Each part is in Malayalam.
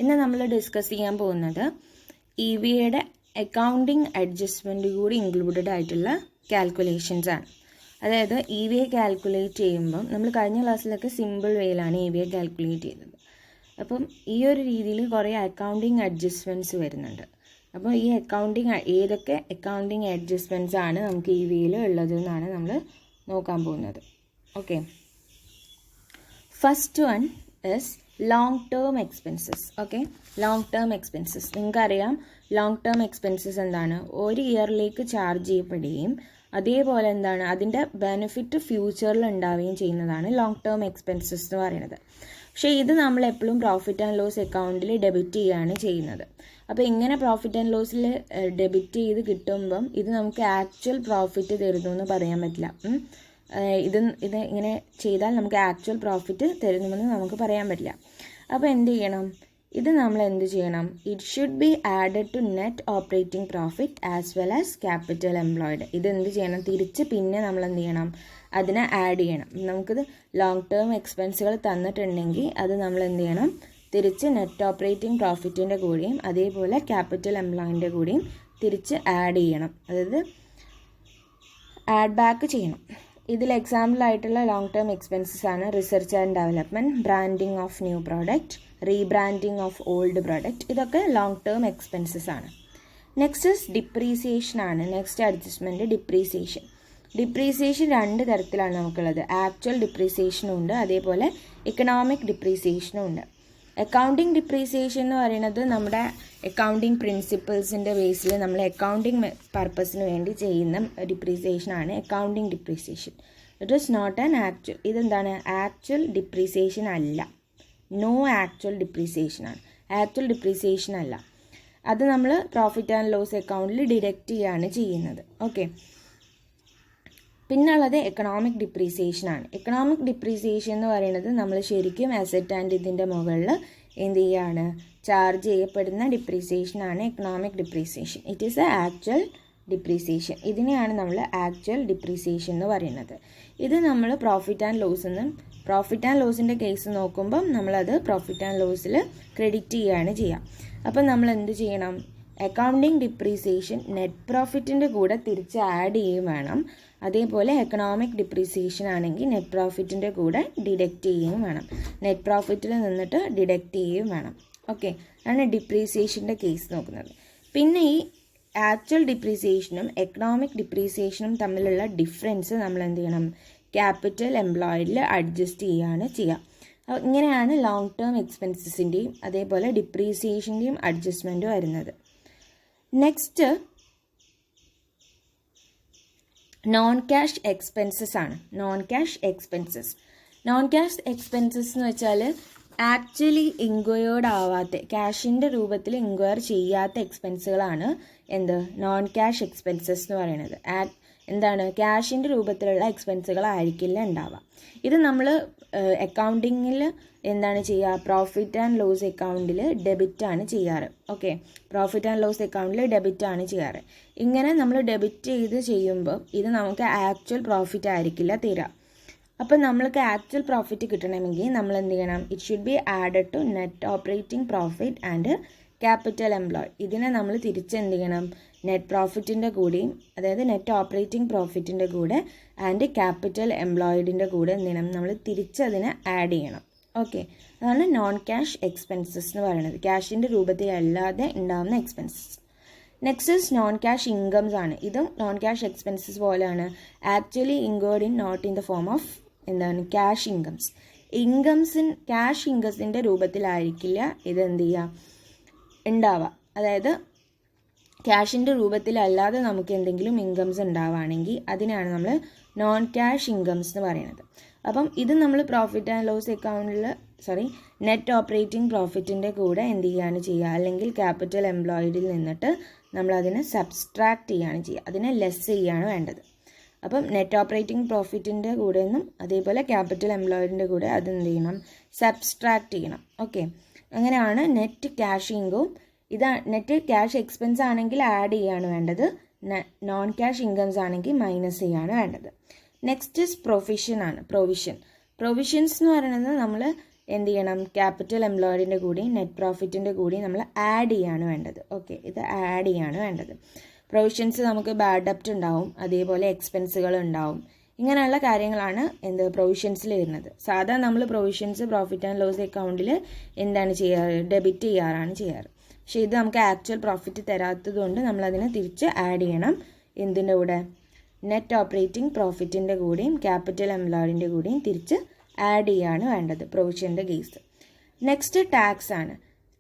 ഇന്ന് നമ്മൾ ഡിസ്കസ് ചെയ്യാൻ പോകുന്നത് EVA അക്കൗണ്ടിങ് അഡ്ജസ്റ്റ്മെൻറ്റ് കൂടി ഇൻക്ലൂഡഡ് ആയിട്ടുള്ള കാൽക്കുലേഷൻസ് ആണ്. അതായത് EVA കാൽക്കുലേറ്റ് ചെയ്യുമ്പം നമ്മൾ കഴിഞ്ഞ ക്ലാസ്സിലൊക്കെ സിമ്പിൾ വേയിലാണ് EVA കാൽക്കുലേറ്റ് ചെയ്തത്. അപ്പം ഈ ഒരു രീതിയിൽ കുറേ അക്കൗണ്ടിങ് അഡ്ജസ്റ്റ്മെൻറ്റ്സ് വരുന്നുണ്ട്. അപ്പോൾ ഈ ഏതൊക്കെ അക്കൗണ്ടിങ് അഡ്ജസ്റ്റ്മെൻറ്റ്സ് ആണ് നമുക്ക് EVAയിൽ ഉള്ളതെന്നാണ് നമ്മൾ നോക്കാൻ പോകുന്നത്. Okay, first one is long term expenses. Okay, long term expenses നിങ്ങൾക്കറിയാം. ലോങ് ടേം എക്സ്പെൻസസ് എന്താണ്? ഒരു ഇയറിലേക്ക് ചാർജ് ചെയ്യപ്പെടുകയും അതേപോലെ എന്താണ് അതിൻ്റെ ബെനിഫിറ്റ് ഫ്യൂച്ചറിൽ ഉണ്ടാവുകയും ചെയ്യുന്നതാണ് ലോങ് ടേം എക്സ്പെൻസസ് എന്ന് പറയുന്നത്. പക്ഷേ ഇത് നമ്മൾ എപ്പോഴും പ്രോഫിറ്റ് ആൻഡ് ലോസ് അക്കൗണ്ടിൽ ഡെബിറ്റ് ചെയ്യുകയാണ് ചെയ്യുന്നത്. അപ്പോൾ ഇങ്ങനെ പ്രോഫിറ്റ് ആൻഡ് ലോസിൽ ഡെബിറ്റ് ചെയ്ത് കിട്ടുമ്പം ഇത് നമുക്ക് ആക്ച്വൽ പ്രോഫിറ്റ് തരുന്നു എന്ന് പറയാൻ പറ്റില്ല. ഇത് ഇങ്ങനെ ചെയ്താൽ നമുക്ക് ആക്ച്വൽ പ്രോഫിറ്റ് തരുന്നുവെന്ന് നമുക്ക് പറയാൻ പറ്റില്ല. അപ്പോൾ എന്ത് ചെയ്യണം? ഇത് നമ്മൾ എന്ത് ചെയ്യണം? It should be added to net operating profit as well as capital employed. ഇത് എന്ത് ചെയ്യണം? തിരിച്ച് പിന്നെ നമ്മൾ എന്ത് ചെയ്യണം? അതിനെ ആഡ് ചെയ്യണം. നമുക്കിത് ലോങ് ടേം എക്സ്പെൻസുകൾ തന്നിട്ടുണ്ടെങ്കിൽ അത് നമ്മൾ എന്ത് ചെയ്യണം? തിരിച്ച് നെറ്റ് ഓപ്പറേറ്റിംഗ് പ്രോഫിറ്റിൻ്റെ കൂടെയും അതേപോലെ ക്യാപിറ്റൽ എംപ്ലോയിൻ്റെ കൂടെയും തിരിച്ച് ആഡ് ചെയ്യണം. അതായത് ആഡ് ബാക്ക് ചെയ്യണം. ഇതിൽ എക്സാമ്പിളായിട്ടുള്ള ലോങ് ടേം എക്സ്പെൻസസ് ആണ് research and development, branding of new product, rebranding of old product. ഇതൊക്കെ ലോങ് ടേം എക്സ്പെൻസസ് ആണ്. നെക്സ്റ്റ് ഡിപ്രീസിയേഷൻ ആണ്. Next adjustment depreciation. ഡിപ്രീസിയേഷൻ രണ്ട് തരത്തിലാണ് നമുക്കുള്ളത്. ആക്ച്വൽ ഡിപ്രീസിയേഷനും ഉണ്ട്, അതേപോലെ ഇക്കണോമിക് ഡിപ്രീസിയേഷനും ഉണ്ട്. അക്കൗണ്ടിങ് ഡിപ്രീസിയേഷൻ എന്ന് പറയുന്നത് നമ്മുടെ അക്കൗണ്ടിങ് പ്രിൻസിപ്പിൾസിൻ്റെ ബേസിൽ നമ്മൾ അക്കൗണ്ടിങ് പർപ്പസിന് വേണ്ടി ചെയ്യുന്ന ഡിപ്രീസിയേഷനാണ് accounting depreciation. It is not an actual. ഇതെന്താണ്? ആക്ച്വൽ ഡിപ്രീസിയേഷൻ അല്ല. നോ ആക്ച്വൽ ഡിപ്രീസിയേഷനാണ്. ആക്ച്വൽ ഡിപ്രീസിയേഷൻ അല്ല. അത് നമ്മൾ പ്രോഫിറ്റ് ആൻഡ് ലോസ് അക്കൗണ്ടിൽ ഡിഡക്റ്റ് ചെയ്യുകയാണ് ചെയ്യുന്നത്. ഓക്കെ, പിന്നുള്ളത് എക്കണോമിക് ഡിപ്രീസിയേഷൻ ആണ്. എക്കണോമിക് ഡിപ്രീസിയേഷൻ എന്ന് പറയുന്നത് നമ്മൾ ശരിക്കും അസറ്റ് ആൻഡ് ഇതിൻ്റെ മുകളിൽ എന്ത് ചെയ്യുകയാണ്? ചാർജ് ചെയ്യപ്പെടുന്ന ഡിപ്രീസിയേഷൻ ആണ് economic depreciation. It is A actual depreciation. ഇതിനെയാണ് നമ്മൾ ആക്ച്വൽ ഡിപ്രീസിയേഷൻ എന്ന് പറയുന്നത്. ഇത് നമ്മൾ പ്രോഫിറ്റ് ആൻഡ് ലോസിൻ്റെ കേസ് നോക്കുമ്പം നമ്മളത് പ്രോഫിറ്റ് ആൻഡ് ലോസിൽ ക്രെഡിറ്റ് ചെയ്യുകയാണ് ചെയ്യുക. അപ്പം നമ്മൾ എന്ത് ചെയ്യണം? അക്കൗണ്ടിങ് ഡിപ്രീസിയേഷൻ നെറ്റ് പ്രോഫിറ്റിൻ്റെ കൂടെ തിരിച്ച് ആഡ് ചെയ്യുകയും വേണം. അതേപോലെ എക്കണോമിക് ഡിപ്രീസിയേഷൻ ആണെങ്കിൽ നെറ്റ് പ്രോഫിറ്റിൻ്റെ കൂടെ ഡിഡക്റ്റ് ചെയ്യുകയും വേണം. നെറ്റ് പ്രോഫിറ്റിൽ നിന്നിട്ട് ഡിഡക്റ്റ് ചെയ്യുകയും വേണം. ഓക്കെ, അതാണ് ഡിപ്രീസിയേഷൻ്റെ കേസ് നോക്കുന്നത്. പിന്നെ ഈ ആക്ച്വൽ ഡിപ്രീസിയേഷനും എക്കണോമിക് ഡിപ്രീസിയേഷനും തമ്മിലുള്ള ഡിഫറൻസ് നമ്മൾ എന്ത് ചെയ്യണം? ക്യാപിറ്റൽ എംപ്ലോയിഡിൽ അഡ്ജസ്റ്റ് ചെയ്യുകയാണ് ചെയ്യുക. അപ്പോൾ ഇങ്ങനെയാണ് ലോങ് ടേം എക്സ്പെൻസസിൻ്റെയും അതേപോലെ ഡിപ്രീസിയേഷൻ്റെയും അഡ്ജസ്റ്റ്മെൻറ്റ് വരുന്നത്. നെക്സ്റ്റ് നോൺ ക്യാഷ് എക്സ്പെൻസസ് ആണ്. നോൺ ക്യാഷ് എക്സ്പെൻസസ് എന്ന് വെച്ചാൽ ആക്ച്വലി ഇൻക്വയർഡ് ആവാത്ത, ക്യാഷിൻ്റെ രൂപത്തിൽ ഇൻക്വയർ ചെയ്യാത്ത എക്സ്പെൻസുകളാണ് എന്ത്? നോൺ ക്യാഷ് എക്സ്പെൻസസ് എന്ന് പറയുന്നത്. എന്താണ്? ക്യാഷിൻ്റെ രൂപത്തിലുള്ള എക്സ്പെൻസുകളായിരിക്കില്ല ഉണ്ടാവുക. ഇത് നമ്മൾ അക്കൗണ്ടിങ്ങിൽ എന്താണ് ചെയ്യുക? പ്രോഫിറ്റ് ആൻഡ് ലോസ് അക്കൗണ്ടിൽ ഡെബിറ്റാണ് ചെയ്യാറ്. ഓക്കെ, പ്രോഫിറ്റ് ആൻഡ് ലോസ് അക്കൗണ്ടിൽ ഡെബിറ്റാണ് ചെയ്യാറ്. ഇങ്ങനെ നമ്മൾ ഡെബിറ്റ് ചെയ്യുമ്പോൾ ഇത് നമുക്ക് ആക്ച്വൽ പ്രോഫിറ്റ് ആയിരിക്കില്ല തരിക. അപ്പം നമ്മൾക്ക് ആക്ച്വൽ പ്രോഫിറ്റ് കിട്ടണമെങ്കിൽ നമ്മൾ എന്ത് ചെയ്യണം? It should be added to net operating profit and capital employ. ഇതിനെ നമ്മൾ തിരിച്ച് എന്ത് ചെയ്യണം? നെറ്റ് പ്രോഫിറ്റിൻ്റെ കൂടെയും അതായത് നെറ്റ് ഓപ്പറേറ്റിംഗ് പ്രോഫിറ്റിൻ്റെ കൂടെ ആൻഡ് ക്യാപിറ്റൽ എംപ്ലോയിഡിൻ്റെ കൂടെ എന്ത് ചെയ്യണം? നമ്മൾ തിരിച്ച് അതിനെ ആഡ് ചെയ്യണം. ഓക്കെ, അതാണ് നോൺ ക്യാഷ് എക്സ്പെൻസസ് എന്ന് പറയുന്നത്. ക്യാഷിൻ്റെ രൂപത്തിൽ അല്ലാതെ ഉണ്ടാകുന്ന expenses. Next is non cash incomes ആണ്. ഇതും നോൺ ക്യാഷ് എക്സ്പെൻസസ് പോലെയാണ്. Actually incurred not in the form of എന്താണ്? Cash incomes. ക്യാഷ് ഇൻകംസിൻ്റെ രൂപത്തിലായിരിക്കില്ല ഇത് എന്ത് ചെയ്യുക? ഉണ്ടാവുക. അതായത് ക്യാഷിൻ്റെ രൂപത്തിലല്ലാതെ നമുക്ക് എന്തെങ്കിലും ഇൻകംസ് ഉണ്ടാവുകയാണെങ്കിൽ അതിനാണ് നമ്മൾ നോൺ ക്യാഷ് ഇൻകംസ് എന്ന് പറയുന്നത്. അപ്പം ഇത് നമ്മൾ പ്രോഫിറ്റ് ആൻഡ് ലോസ് അക്കൗണ്ടിൽ നെറ്റ് ഓപ്പറേറ്റിംഗ് പ്രോഫിറ്റിൻ്റെ കൂടെ എന്ത് ചെയ്യുകയാണ് ചെയ്യുക? അല്ലെങ്കിൽ ക്യാപിറ്റൽ എംപ്ലോയിഡിൽ നിന്നിട്ട് നമ്മളതിനെ സബ്സ്ട്രാക്ട് ചെയ്യുകയാണ് ചെയ്യുക. അതിനെ ലെസ് ചെയ്യുകയാണ് വേണ്ടത്. അപ്പം നെറ്റ് ഓപ്പറേറ്റിംഗ് പ്രോഫിറ്റിൻ്റെ കൂടെ നിന്നും അതേപോലെ ക്യാപിറ്റൽ എംപ്ലോയിഡിൻ്റെ കൂടെ അത് എന്ത് ചെയ്യണം? സബ്സ്ട്രാക്ട് ചെയ്യണം. ഓക്കെ, അങ്ങനെയാണ് നെറ്റ് ക്യാഷ് ഇൻകവും. നെറ്റ് ക്യാഷ് എക്സ്പെൻസ് ആണെങ്കിൽ ആഡ് ചെയ്യുകയാണ് വേണ്ടത്. നോൺ ക്യാഷ് ഇൻകംസ് ആണെങ്കിൽ മൈനസ് ചെയ്യുകയാണ് വേണ്ടത്. നെക്സ്റ്റ് ഇസ് പ്രൊവിഷൻ ആണ്. പ്രൊവിഷൻസ് എന്ന് പറയുന്നത് നമ്മൾ എന്ത് ചെയ്യണം, ക്യാപിറ്റൽ എംപ്ലോയിഡിൻ്റെ കൂടി നെറ്റ് പ്രോഫിറ്റിൻ്റെ കൂടി നമ്മൾ ആഡ് ചെയ്യാണ് വേണ്ടത്. ഓക്കെ, ഇത് ആഡ് ചെയ്യാണ് വേണ്ടത്. പ്രൊവിഷൻസ് നമുക്ക് ബാഡ് ഡെപ്റ്റ് ഉണ്ടാവും, അതേപോലെ എക്സ്പെൻസുകൾ ഉണ്ടാവും. ഇങ്ങനെയുള്ള കാര്യങ്ങളാണ് എന്ത് പ്രൊവിഷൻസിൽ വരുന്നത്. സാധാരണ നമ്മൾ പ്രൊവിഷൻസ് പ്രോഫിറ്റ് ആൻഡ് ലോസ് അക്കൗണ്ടിൽ എന്താണ് ചെയ്യാറ്, ഡെബിറ്റ് ചെയ്യാറാണ് ചെയ്യാറ്. പക്ഷേ ഇത് നമുക്ക് ആക്ച്വൽ പ്രോഫിറ്റ് തരാത്തത് കൊണ്ട് നമ്മളതിനെ തിരിച്ച് ആഡ് ചെയ്യണം. എന്തിൻ്റെ കൂടെ, നെറ്റ് ഓപ്പറേറ്റിംഗ് പ്രോഫിറ്റിൻ്റെ കൂടെയും ക്യാപിറ്റൽ എംപ്ലോയിഡിൻ്റെ കൂടെയും തിരിച്ച് ആഡ് ചെയ്യാണ് വേണ്ടത് പ്രൊവിഷൻ്റെ കേസ്. നെക്സ്റ്റ് ടാക്സ് ആണ്.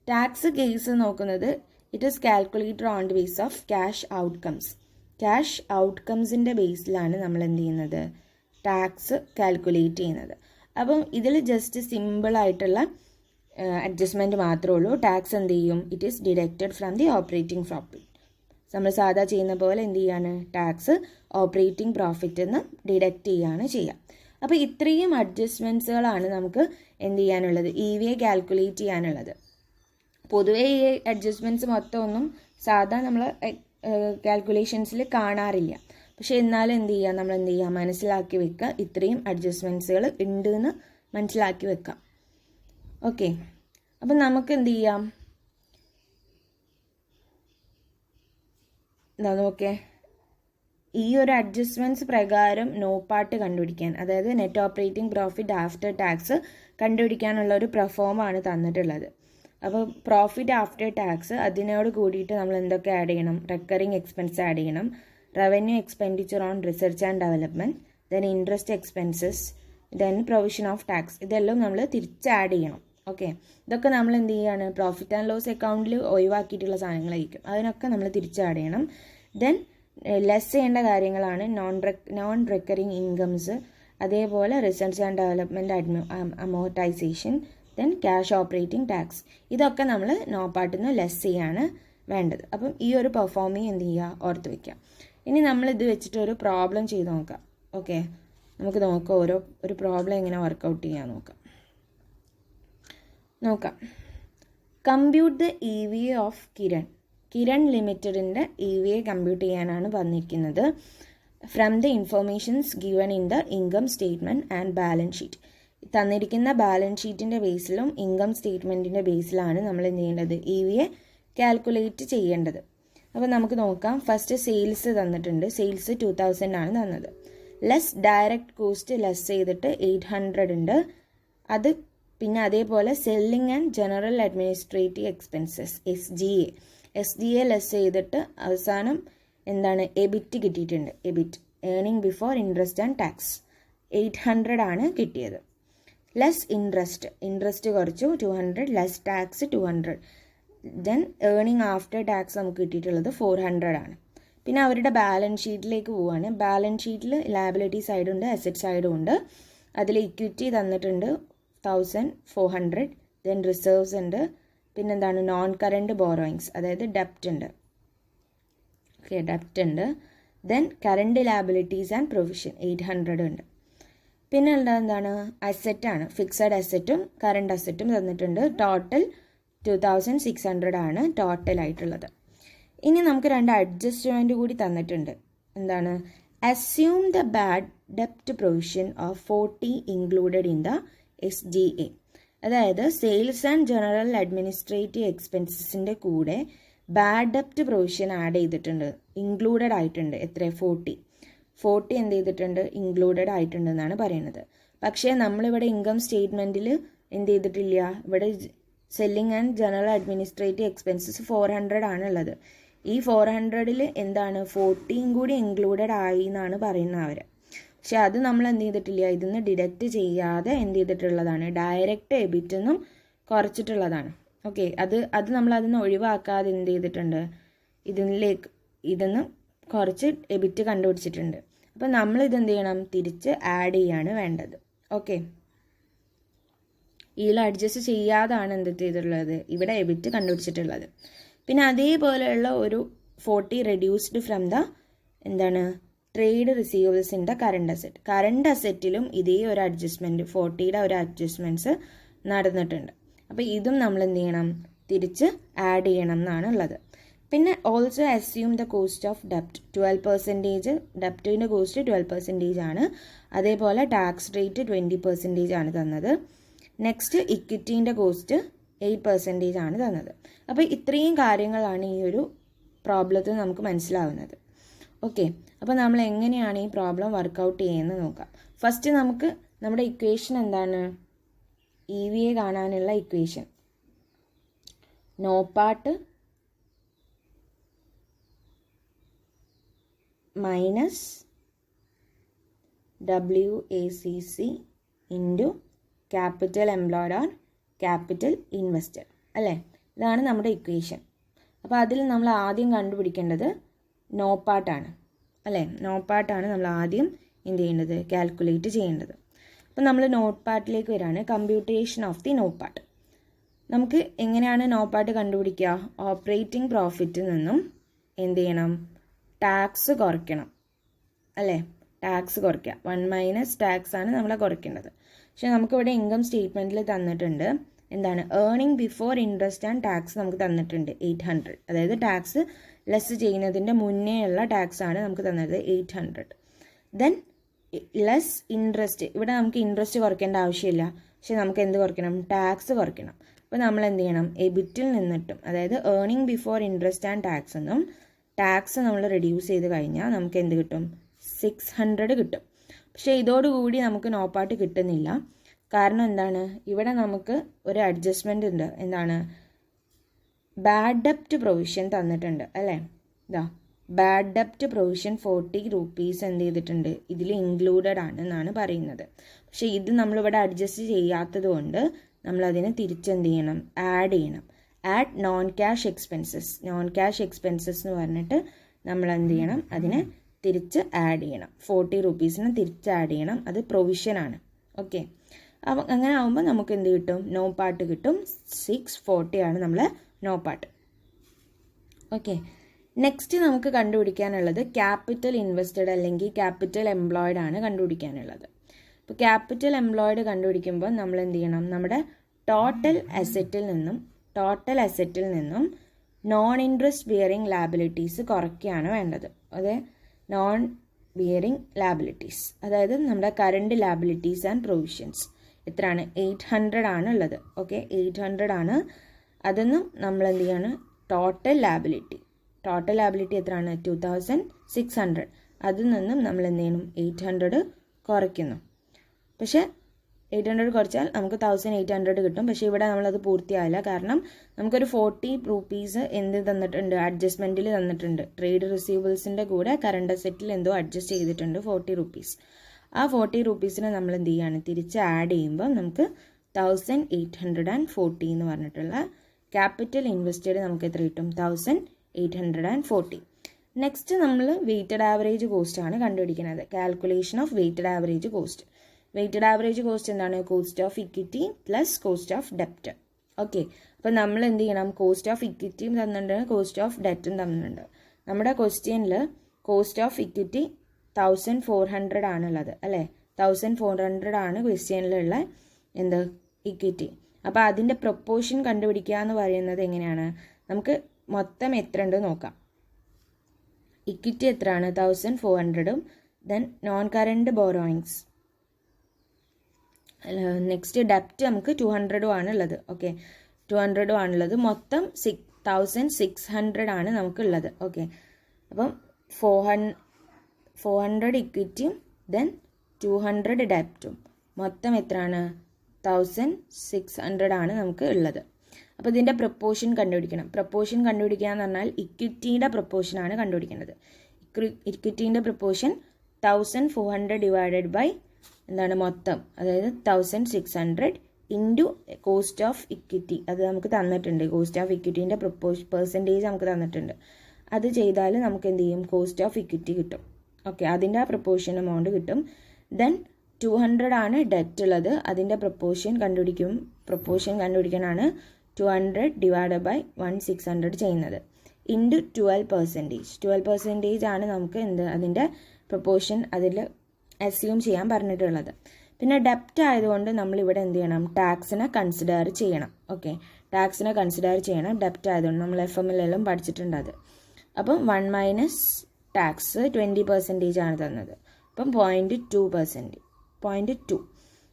ടാക്സ് കേസ് നോക്കുന്നത് it is calculated on the base of cash outcomes. Cash ഔട്ട്കംസിൻ്റെ ബേസിലാണ് നമ്മൾ എന്ത് ചെയ്യുന്നത്, ടാക്സ് കാൽക്കുലേറ്റ് ചെയ്യുന്നത്. അപ്പം ഇതിൽ ജസ്റ്റ് സിമ്പിളായിട്ടുള്ള അഡ്ജസ്റ്റ്മെൻറ്റ് മാത്രമേ ഉള്ളൂ. ടാക്സ് എന്ത് ചെയ്യും, it is deducted from the operating profit. നമ്മൾ സാധാ ചെയ്യുന്ന പോലെ എന്ത് ചെയ്യാണ്, ടാക്സ് ഓപ്പറേറ്റിംഗ് പ്രോഫിറ്റ് എന്ന് ഡിഡക്റ്റ് ചെയ്യാണ് ചെയ്യുക. അപ്പോൾ ഇത്രയും അഡ്ജസ്റ്റ്മെൻറ്റ്സുകളാണ് നമുക്ക് എന്ത് ചെയ്യാനുള്ളത്, EVA കാൽക്കുലേറ്റ് ചെയ്യാനുള്ളത്. പൊതുവേ ഈ അഡ്ജസ്റ്റ്മെൻറ്റ്സ് മൊത്തം ഒന്നും സാധാ നമ്മൾ കാൽക്കുലേഷൻസിൽ കാണാറില്ല. പക്ഷേ എന്നാലും എന്ത് ചെയ്യുക, നമ്മൾ എന്ത് ചെയ്യുക, മനസ്സിലാക്കി വെക്കുക, ഇത്രയും അഡ്ജസ്റ്റ്മെൻറ്റ്സുകൾ ഉണ്ട് എന്ന് മനസ്സിലാക്കി വെക്കാം. ഓക്കെ, അപ്പം നമുക്ക് എന്ത് ചെയ്യാം, നോക്കേ, ഈ ഒരു അഡ്ജസ്റ്റ്മെൻറ്റ്സ് പ്രകാരം നോ പാർട്ട് കണ്ടുപിടിക്കാൻ, അതായത് net operating profit after tax കണ്ടുപിടിക്കാനുള്ള ഒരു പ്രൊഫോമാണ് തന്നിട്ടുള്ളത്. അപ്പോൾ പ്രോഫിറ്റ് ആഫ്റ്റർ ടാക്സ് അതിനോട് കൂടിയിട്ട് നമ്മൾ എന്തൊക്കെ ആഡ് ചെയ്യണം, റെക്കറിങ് എക്സ്പെൻസ് ആഡ് ചെയ്യണം, revenue expenditure on research and development, then interest expenses, then provision of tax, ഇതെല്ലാം നമ്മൾ തിരിച്ച് ആഡ് ചെയ്യണം. ഓക്കെ, ഇതൊക്കെ നമ്മൾ എന്ത് ചെയ്യുകയാണ്, പ്രോഫിറ്റ് ആൻഡ് ലോസ് അക്കൗണ്ടിൽ ഒഴിവാക്കിയിട്ടുള്ള സാധനങ്ങളായിരിക്കും, അതിനൊക്കെ നമ്മൾ തിരിച്ച് ആഡ് ചെയ്യണം. ദെൻ ലെസ് ചെയ്യേണ്ട കാര്യങ്ങളാണ് നോൺ റെക്കറിങ് ഇൻകംസ്, അതേപോലെ research and development amortization, then cash operating tax. ഇതൊക്കെ നമ്മൾ നോ പാർട്ടിൽ നിന്ന് ലെസ് ചെയ്യാണ് വേണ്ടത്. അപ്പം ഈ ഒരു പെർഫോമിങ് എന്ത് ചെയ്യുക, ഓർത്ത് വയ്ക്കുക. ഇനി നമ്മൾ ഇത് വെച്ചിട്ട് ഒരു പ്രോബ്ലം ചെയ്ത് നോക്കാം. ഓക്കെ, നമുക്ക് നോക്കാം ഒരു പ്രോബ്ലം എങ്ങനെ വർക്കൗട്ട് ചെയ്യാൻ നോക്കാം. Compute the EVA of Kiran ലിമിറ്റഡിൻ്റെ EVA കമ്പ്യൂട്ട് ചെയ്യാനാണ് വന്നിരിക്കുന്നത്. From the informations given in the income statement and balance sheet. തന്നിരിക്കുന്ന ബാലൻസ് ഷീറ്റിൻ്റെ ബേസിലും ഇൻകം സ്റ്റേറ്റ്മെൻറ്റിൻ്റെ ബേസിലാണ് നമ്മൾ എന്ത് ചെയ്യേണ്ടത്, EVA കാൽക്കുലേറ്റ് ചെയ്യേണ്ടത്. അപ്പോൾ നമുക്ക് നോക്കാം. ഫസ്റ്റ് സെയിൽസ് തന്നിട്ടുണ്ട്. സെയിൽസ് 2000 ആണ് തന്നത്. ലെസ് ഡയറക്റ്റ് കോസ്റ്റ് ലെസ് ചെയ്തിട്ട് 800 ഉണ്ട്. അത് പിന്നെ അതേപോലെ selling and general administrative expenses SGA less ചെയ്തിട്ട് അവസാനം എന്താണ്, എബിറ്റ് കിട്ടിയിട്ടുണ്ട്. EBIT, earning before interest and tax, 800 ആണ് കിട്ടിയത്. ലെസ് ഇൻട്രസ്റ്റ് കുറച്ചു 200, less tax 200, then earning after tax നമുക്ക് കിട്ടിയിട്ടുള്ളത് 400 ആണ്. പിന്നെ അവരുടെ ബാലൻസ് ഷീറ്റിലേക്ക് പോവുകയാണ്. ബാലൻസ് ഷീറ്റിൽ ലയബിലിറ്റി സൈഡും ഉണ്ട്, അസറ്റ് സൈഡും ഉണ്ട്. അതിൽ ഇക്വിറ്റി തന്നിട്ടുണ്ട് 1400, ദെൻ റിസർവ്സ് ഉണ്ട്, പിന്നെന്താണ് നോൺ കറണ്ട് ബോറോയിങ്സ്, അതായത് ഡെപ്റ്റ് ഉണ്ട്. ഓക്കെ, ഡെപ്റ്റ് ഉണ്ട്. Then current liabilities and provision 800 ഉണ്ട്. പിന്നെ എന്താണ്, അസറ്റാണ്. ഫിക്സഡ് അസറ്റും കറണ്ട് അസറ്റും തന്നിട്ടുണ്ട്. ടോട്ടൽ 2600 ആണ് ടോട്ടൽ ആയിട്ടുള്ളത്. ഇനി നമുക്ക് 2 അഡ്ജസ്റ്റ്മെൻറ്റ് കൂടി തന്നിട്ടുണ്ട്. എന്താണ്, അസ്യൂം ദ ബാഡ് ഡെപ്റ്റ് provision of 40 included in the SGA. അതായത് സെയിൽസ് ആൻഡ് ജനറൽ അഡ്മിനിസ്ട്രേറ്റീവ് എക്സ്പെൻസസിൻ്റെ കൂടെ ബാഡ് ഡെപ്റ്റ് പ്രൊവിഷൻ ആഡ് ചെയ്തിട്ടുണ്ട്, ഇൻക്ലൂഡഡ് ആയിട്ടുണ്ട്. എത്ര, 40 എന്ത് ചെയ്തിട്ടുണ്ട്, ഇൻക്ലൂഡഡ് ആയിട്ടുണ്ട് എന്നാണ് പറയുന്നത്. പക്ഷേ നമ്മളിവിടെ ഇൻകം സ്റ്റേറ്റ്മെൻറ്റിൽ എന്ത് ചെയ്തിട്ടില്ല, ഇവിടെ selling and general administrative expenses 400 ആണുള്ളത്. ഈ 400ൽ എന്താണ്, 40 കൂടി ഇൻക്ലൂഡഡ് ആയി എന്നാണ് പറയുന്നത് അവർ. പക്ഷെ അത് നമ്മൾ എന്ത് ചെയ്തിട്ടില്ല, ഇതിന്ന് ഡിഡക്റ്റ് ചെയ്യാതെ എന്ത് ചെയ്തിട്ടുള്ളതാണ്, ഡയറക്റ്റ് എബിറ്റ് എന്നും കുറച്ചിട്ടുള്ളതാണ്. ഓക്കെ, അത് നമ്മൾ അതിന്ന് ഒഴിവാക്കാതെ എന്ത് ചെയ്തിട്ടുണ്ട്, ഇതിന്ന് കുറച്ച് എബിറ്റ് കണ്ടുപിടിച്ചിട്ടുണ്ട്. അപ്പം നമ്മൾ ഇതെന്ത് ചെയ്യണം, തിരിച്ച് ആഡ് ചെയ്യാണ് വേണ്ടത്. ഓക്കെ, ഇതിൽ അഡ്ജസ്റ്റ് ചെയ്യാതാണ് എന്ത് ചെയ്തിട്ടുള്ളത്, ഇവിടെ എബിറ്റ് കണ്ടുപിടിച്ചിട്ടുള്ളത്. പിന്നെ അതേപോലെയുള്ള ഒരു 40 റെഡ്യൂസ്ഡ് ഫ്രം ദ എന്താണ്, trade receivers in the current അസറ്റിലും ഇതേ ഒരു അഡ്ജസ്റ്റ്മെൻറ്റ് 40യുടെ ഒരു അഡ്ജസ്റ്റ്മെൻറ്റ്സ് നടന്നിട്ടുണ്ട്. അപ്പോൾ ഇതും നമ്മൾ എന്ത് ചെയ്യണം, തിരിച്ച് ആഡ് ചെയ്യണം എന്നാണ് ഉള്ളത്. പിന്നെ also assume the cost of ഡെപ്റ്റ് 12%, ഡെപ്റ്റിൻ്റെ കോസ്റ്റ് 12% ആണ്. അതേപോലെ ടാക്സ് റേറ്റ് 20% ആണ് തന്നത്. നെക്സ്റ്റ് ഇക്വിറ്റീൻ്റെ കോസ്റ്റ് 8% ആണ് തന്നത്. അപ്പോൾ ഇത്രയും കാര്യങ്ങളാണ് ഈ ഒരു പ്രോബ്ലത്തിൽ നമുക്ക് മനസ്സിലാവുന്നത്. ഓക്കെ, അപ്പോൾ നമ്മൾ എങ്ങനെയാണ് ഈ പ്രോബ്ലം വർക്കൗട്ട് ചെയ്യുന്നത് നോക്കാം. ഫസ്റ്റ് നമുക്ക് നമ്മുടെ ഇക്വേഷൻ എന്താണ്? EVA കാണാനുള്ള equation NOPAT minus WACC into capital employed or capital invested അല്ലേ? ഇതാണ് നമ്മുടെ ഇക്വേഷൻ. അപ്പോൾ അതിൽ നമ്മൾ ആദ്യം കണ്ടുപിടിക്കേണ്ടത് നോപ്പാട്ടാണ് അല്ലേ? നോപ്പാട്ടാണ് നമ്മൾ ആദ്യം എന്ത് ചെയ്യേണ്ടത്? കാൽക്കുലേറ്റ് ചെയ്യേണ്ടത്. അപ്പോൾ നമ്മൾ നോട്ട് പാർട്ടിലേക്ക് വരികയാണ്. Computation of the NOPAT. നമുക്ക് എങ്ങനെയാണ് നോട്ട് പാർട്ട് കണ്ടുപിടിക്കുക? ഓപ്പറേറ്റിംഗ് പ്രോഫിറ്റിൽ നിന്നും എന്ത് ചെയ്യണം? ടാക്സ് കുറയ്ക്കണം അല്ലേ? ടാക്സ് കുറയ്ക്കുക. 1 - ടാക്സ് ആണ് നമ്മൾ കുറയ്ക്കേണ്ടത്. പക്ഷേ നമുക്കിവിടെ ഇൻകം സ്റ്റേറ്റ്മെൻറ്റിൽ തന്നിട്ടുണ്ട് എന്താണ്? Earning before interest and tax നമുക്ക് തന്നിട്ടുണ്ട് 800. അതായത് ടാക്സ് ലെസ് ചെയ്യുന്നതിൻ്റെ മുന്നേ ഉള്ള ടാക്സ് ആണ് നമുക്ക് തന്നത് 800. Then less interest. ഇവിടെ നമുക്ക് ഇൻട്രസ്റ്റ് കുറയ്ക്കേണ്ട ആവശ്യമില്ല. പക്ഷെ നമുക്ക് എന്ത് കുറയ്ക്കണം? ടാക്സ് കുറയ്ക്കണം. അപ്പോൾ നമ്മൾ എന്ത് ചെയ്യണം? എബിറ്റിൽ നിന്നിട്ടും അതായത് earning before interest and tax എന്നും ടാക്സ് നമ്മൾ റെഡ്യൂസ് ചെയ്ത് കഴിഞ്ഞാൽ നമുക്ക് എന്ത് കിട്ടും? 600 കിട്ടും. പക്ഷേ ഇതോടുകൂടി നമുക്ക് നോപ്പാട്ട് കിട്ടുന്നില്ല. കാരണം എന്താണ്? ഇവിടെ നമുക്ക് ഒരു അഡ്ജസ്റ്റ്മെൻ്റ് ഉണ്ട്. എന്താണ്? ബാഡ് ഡെപ്റ്റ് പ്രൊവിഷൻ തന്നിട്ടുണ്ട് അല്ലേ? ഇതാ ബാഡ് ഡെപ്റ്റ് പ്രൊവിഷൻ 40 rupees എന്ത് ചെയ്തിട്ടുണ്ട്? ഇതിൽ ഇൻക്ലൂഡഡ് ആണ് എന്നാണ് പറയുന്നത്. പക്ഷേ ഇത് നമ്മളിവിടെ അഡ്ജസ്റ്റ് ചെയ്യാത്തത് കൊണ്ട് നമ്മളതിനെ തിരിച്ചെന്ത് ചെയ്യണം? ആഡ് ചെയ്യണം. Add non cash expenses. Non cash expenses എന്ന് പറഞ്ഞിട്ട് നമ്മൾ എന്ത് ചെയ്യണം? അതിനെ തിരിച്ച് ആഡ് ചെയ്യണം. 40 rupeesനെ തിരിച്ച് ആഡ് ചെയ്യണം. അത് പ്രൊവിഷനാണ്. ഓക്കെ, അപ്പം അങ്ങനെ ആകുമ്പോൾ നമുക്ക് എന്ത് കിട്ടും? നോ പാർട്ട് കിട്ടും. 640 ആണ് നമ്മളെ നോ പാർട്ട്. ഓക്കെ, നെക്സ്റ്റ് നമുക്ക് കണ്ടുപിടിക്കാനുള്ളത് ക്യാപിറ്റൽ ഇൻവെസ്റ്റഡ് അല്ലെങ്കിൽ ക്യാപിറ്റൽ എംപ്ലോയ്ഡ് ആണ് കണ്ടുപിടിക്കാനുള്ളത്. ഇപ്പോൾ ക്യാപിറ്റൽ എംപ്ലോയ്ഡ് കണ്ടുപിടിക്കുമ്പോൾ നമ്മൾ എന്ത് ചെയ്യണം? നമ്മുടെ ടോട്ടൽ അസറ്റിൽ നിന്നും നോൺ ഇൻട്രസ്റ്റ് ബിയറിംഗ് ലാബിലിറ്റീസ് കുറയ്ക്കുകയാണ് വേണ്ടത്. അതെ, നോൺ ബിയറിംഗ് ലാബിലിറ്റീസ് അതായത് നമ്മുടെ കറണ്ട് ലാബിലിറ്റീസ് ആൻഡ് പ്രൊവിഷൻസ് എത്രയാണ്? 800 ആണ് ഉള്ളത്. ഓക്കെ, 800 ആണ്. അതൊന്നും നമ്മൾ എന്ത് ചെയ്യാണ്? ടോട്ടൽ ലാബിലിറ്റി എത്രയാണ്? 2600. അതിൽ നിന്നും നമ്മൾ എന്ത് ചെയ്യണം? 800 കുറയ്ക്കുന്നു. പക്ഷേ 800 കുറച്ചാൽ നമുക്ക് 1800 കിട്ടും. പക്ഷേ ഇവിടെ നമ്മളത് പൂർത്തിയാവില്ല. കാരണം നമുക്കൊരു 40 rupees എന്ത് തന്നിട്ടുണ്ട്? അഡ്ജസ്റ്റ്മെൻറ്റിൽ തന്നിട്ടുണ്ട്. ട്രേഡ് റിസീവബിൾസിൻ്റെ കൂടെ കറണ്ട് അസറ്റിൽ എന്തോ അഡ്ജസ്റ്റ് ചെയ്തിട്ടുണ്ട് 40 rupees. ആ 40 rupeesനെ നമ്മൾ എന്ത് ചെയ്യുകയാണ്? തിരിച്ച് ആഡ് ചെയ്യുമ്പോൾ നമുക്ക് 1840 എന്ന് പറഞ്ഞിട്ടുള്ള ക്യാപിറ്റൽ ഇൻവെസ്റ്റഡ് നമുക്ക് എത്ര കിട്ടും? 1840. നെക്സ്റ്റ് നമ്മൾ വെയ്റ്റഡ് ആവറേജ് കോസ്റ്റ് ആണ് കണ്ടുപിടിക്കുന്നത്. Calculation of weighted average cost. Weighted average cost എന്താണ്? Cost of equity plus cost of ഡെപ്റ്റ്. ഓക്കെ, അപ്പോൾ നമ്മൾ എന്ത് ചെയ്യണം? കോസ്റ്റ് ഓഫ് ഇക്വിറ്റിയും തന്നിട്ടുണ്ട്, കോസ്റ്റ് ഓഫ് ഡെറ്റും തന്നിട്ടുണ്ട്. നമ്മുടെ ക്വസ്റ്റ്യനിൽ കോസ്റ്റ് ഓഫ് ഇക്വിറ്റി 1400 ആണുള്ളത് അല്ലേ? 1400 ആണ് ക്വസ്റ്റ്യനിലുള്ള എന്ത്? ഇക്വിറ്റി. അപ്പോൾ അതിൻ്റെ പ്രൊപ്പോർഷൻ കണ്ടുപിടിക്കുക എന്ന് പറയുന്നത് എങ്ങനെയാണ്? നമുക്ക് മൊത്തം എത്ര ഉണ്ട് നോക്കാം. ഇക്വിറ്റി എത്രയാണ്? 1400. Then non current borrowings. Next ഡെപ്റ്റ് നമുക്ക് 200 ആണുള്ളത്. ഓക്കെ, 200 ആണുള്ളത്. മൊത്തം 1600 ആണ് നമുക്കുള്ളത്. ഓക്കെ, അപ്പം 400 ഇക്വിറ്റിയും ദെൻ 200 ഡെപ്റ്റും മൊത്തം എത്രയാണ്? 1600 ആണ് നമുക്ക് ഉള്ളത്. അപ്പോൾ ഇതിൻ്റെ പ്രൊപ്പോർഷൻ കണ്ടുപിടിക്കണം. പ്രൊപ്പോർഷൻ കണ്ടുപിടിക്കുക എന്ന് പറഞ്ഞാൽ ഇക്വിറ്റിയുടെ പ്രൊപ്പോർഷനാണ് കണ്ടുപിടിക്കേണ്ടത്. ഇക്വിറ്റീൻ്റെ പ്രൊപ്പോർഷൻ 1400 ഡിവൈഡഡ് ബൈ എന്താണ്? മൊത്തം, അതായത് 1600 ഇൻറ്റു കോസ്റ്റ് ഓഫ് ഇക്വിറ്റി. അത് നമുക്ക് തന്നിട്ടുണ്ട്. കോസ്റ്റ് ഓഫ് ഇക്വിറ്റീൻ്റെ പെർസെൻറ്റേജ് നമുക്ക് തന്നിട്ടുണ്ട്. അത് ചെയ്താൽ നമുക്ക് എന്ത് ചെയ്യും? കോസ്റ്റ് ഓഫ് ഇക്വിറ്റി കിട്ടും. ഓക്കെ, അതിൻ്റെ ആ പ്രൊപ്പോർഷൻ എമൗണ്ട് കിട്ടും. ദെൻ 200 ആണ് ഡെറ്റ് ഉള്ളത്. അതിൻ്റെ പ്രൊപ്പോർഷൻ കണ്ടുപിടിക്കാനാണ് 200 ഡിവൈഡ് ബൈ 1600 ചെയ്യുന്നത്. ഇൻറ്റു 12%. 12% ആണ് നമുക്ക് എന്ത്? അതിൻ്റെ പ്രൊപ്പോർഷൻ അതിൽ അസ്യൂം ചെയ്യാൻ പറഞ്ഞിട്ടുള്ളത്. പിന്നെ ഡെപ്റ്റ് ആയതുകൊണ്ട് നമ്മളിവിടെ എന്ത് ചെയ്യണം? ടാക്സിനെ കൺസിഡർ ചെയ്യണം. ഓക്കെ, ടാക്സിനെ കൺസിഡർ ചെയ്യണം. ഡെപ്റ്റ് ആയതുകൊണ്ട് നമ്മൾ FMLലും പഠിച്ചിട്ടുണ്ട് അത്. അപ്പം 1 മൈനസ് ടാക്സ് 20% ആണ് തന്നത്. അപ്പം 0.2%.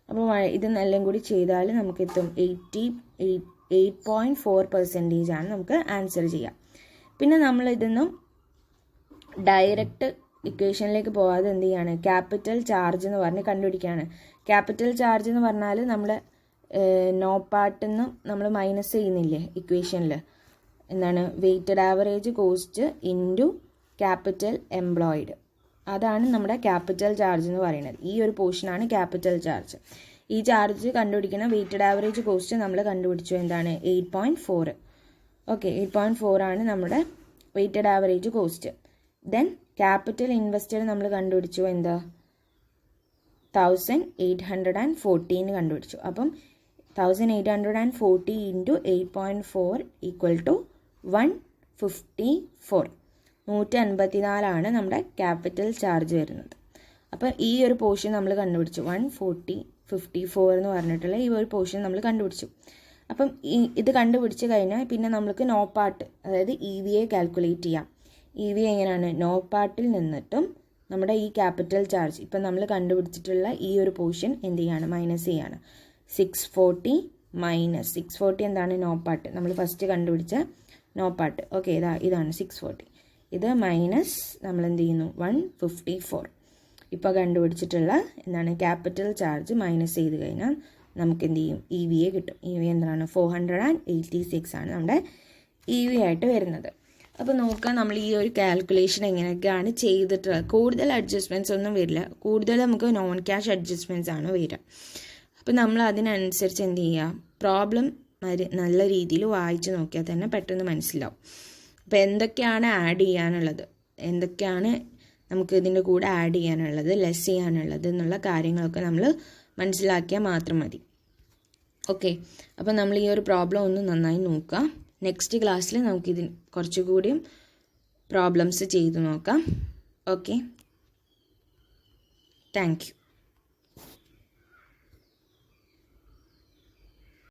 അപ്പോൾ ഇത് എല്ലാം കൂടി ചെയ്താൽ നമുക്ക് എത്തും 8.4% ആണ് നമുക്ക് ആൻസർ ചെയ്യാം. പിന്നെ നമ്മൾ ഇതൊന്നും ഡയറക്റ്റ് ഇക്വേഷനിലേക്ക് പോകാതെ എന്ത് ചെയ്യാണ്, ക്യാപിറ്റൽ ചാർജ് എന്ന് പറഞ്ഞ് കണ്ടുപിടിക്കുകയാണ്. ക്യാപിറ്റൽ ചാർജ് എന്ന് പറഞ്ഞാൽ നമ്മൾ നോ പാർട്ടിൽ നിന്നും നമ്മൾ മൈനസ് ചെയ്യുന്നില്ലേ ഇക്വേഷനിൽ, എന്താണ് weighted average cost into capital employed, അതാണ് നമ്മുടെ ക്യാപിറ്റൽ ചാർജ് എന്ന് പറയുന്നത്. ഈ ഒരു പോർഷനാണ് ക്യാപിറ്റൽ ചാർജ്. ഈ ചാർജ് കണ്ടുപിടിക്കുന്ന വെയ്റ്റഡ് ആവറേജ് കോസ്റ്റ് നമ്മൾ കണ്ടുപിടിച്ചു, എന്താണ് 8.4. ഓക്കെ, 8.4 ആണ് നമ്മുടെ weighted average cost. Then capital invested നമ്മൾ കണ്ടുപിടിച്ചു, എന്താ 1814 കണ്ടുപിടിച്ചു. അപ്പം 1840 ഇൻറ്റു 8.4 ഈക്വൽ ടു 154. 154 നമ്മുടെ ക്യാപിറ്റൽ ചാർജ് വരുന്നത്. അപ്പം ഈ ഒരു പോർഷൻ നമ്മൾ കണ്ടുപിടിച്ചു, 154 എന്ന് പറഞ്ഞിട്ടുള്ള ഈ ഒരു പോർഷൻ നമ്മൾ കണ്ടുപിടിച്ചു. അപ്പം ഇത് കണ്ടുപിടിച്ച് കഴിഞ്ഞാൽ പിന്നെ നമുക്ക് നോ പാർട്ട്, അതായത് EVA കാൽക്കുലേറ്റ് ചെയ്യാം. EVA എങ്ങനെയാണ്, നോ പാർട്ടിൽ നിന്നിട്ടും നമ്മുടെ ഈ ക്യാപിറ്റൽ ചാർജ് ഇപ്പം നമ്മൾ കണ്ടുപിടിച്ചിട്ടുള്ള ഈ ഒരു പോർഷൻ എന്ത് ചെയ്യാണ്, മൈനസ് ചെയ്യാണ്. 640 മൈനസ് 640 എന്താണ്, നോ പാർട്ട്, നമ്മൾ ഫസ്റ്റ് കണ്ടുപിടിച്ച നോ പാർട്ട്. ഓക്കെ, ഇതാണ് 640. ഇത് മൈനസ് നമ്മൾ എന്ത് ചെയ്യുന്നു, 154. ഇപ്പോൾ കണ്ടുപിടിച്ചിട്ടുള്ള എന്താണ് ക്യാപിറ്റൽ ചാർജ് മൈനസ് ചെയ്ത് കഴിഞ്ഞാൽ നമുക്ക് എന്ത് ചെയ്യും, EVA കിട്ടും. EVA എന്താണ് 486 ആണ് നമ്മുടെ EVA ആയിട്ട് വരുന്നത്. അപ്പോൾ നോക്കാം നമ്മൾ ഈ ഒരു കാൽക്കുലേഷൻ എങ്ങനെയൊക്കെയാണ് ചെയ്തിട്ടുള്ളത്. കൂടുതൽ അഡ്ജസ്റ്റ്മെൻറ്റ്സ് ഒന്നും വരില്ല, കൂടുതൽ നമുക്ക് നോൺ ക്യാഷ് അഡ്ജസ്റ്റ്മെൻറ്റ്സ് ആണ് വരിക. അപ്പോൾ നമ്മൾ അതിനനുസരിച്ച് എന്ത് ചെയ്യുക, പ്രോബ്ലം നല്ല രീതിയിൽ വായിച്ച് നോക്കിയാൽ തന്നെ പെട്ടെന്ന് മനസ്സിലാവും. അപ്പോൾ എന്തൊക്കെയാണ് ആഡ് ചെയ്യാനുള്ളത്, എന്തൊക്കെയാണ് നമുക്ക് ഇതിൻ്റെ കൂടെ ആഡ് ചെയ്യാനുള്ളത്, ലെസ് ചെയ്യാനുള്ളത് എന്നുള്ള കാര്യങ്ങളൊക്കെ നമ്മൾ മനസ്സിലാക്കിയാൽ മാത്രം മതി. ഓക്കെ, അപ്പോൾ നമ്മൾ ഈ ഒരു പ്രോബ്ലം ഒന്ന് നന്നായി നോക്കാം. നെക്സ്റ്റ് ക്ലാസ്സിൽ നമുക്കിതിന് കുറച്ചുകൂടിയും പ്രോബ്ലംസ് ചെയ്ത് നോക്കാം. Okay, thank you.